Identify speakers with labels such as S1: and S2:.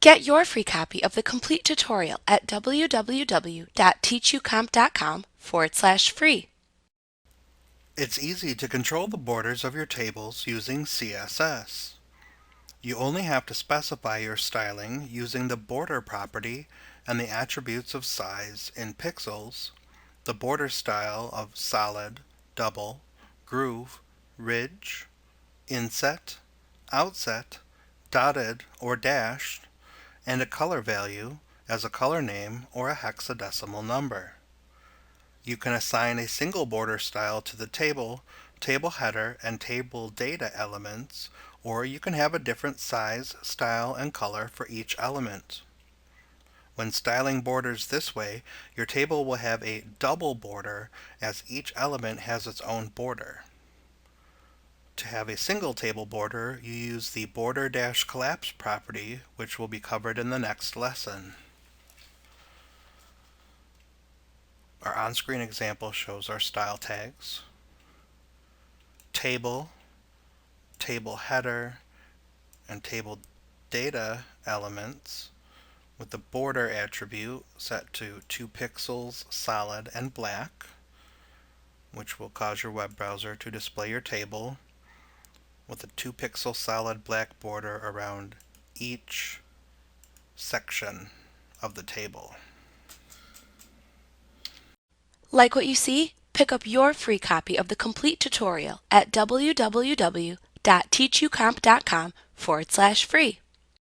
S1: Get your free copy of the complete tutorial at www.teachucomp.com/free.
S2: It's easy to control the borders of your tables using CSS. You only have to specify your styling using the border property and the attributes of size in pixels, the border style of solid, double, groove, ridge, inset, outset, dotted or dashed, and a color value as a color name or a hexadecimal number. You can assign a single border style to the table, table header, and table data elements, or you can have a different size, style, and color for each element. When styling borders this way, your table will have a double border as each element has its own border. To have a single table border, you use the border-collapse property, which will be covered in the next lesson. Our on-screen example shows our style tags, table, table header, and table data elements with the border attribute set to 2 pixels, solid, and black, which will cause your web browser to display your table with a 2 pixel solid black border around each section of the table.
S1: Like what you see? Pick up your free copy of the complete tutorial at www.teachucomp.com/free.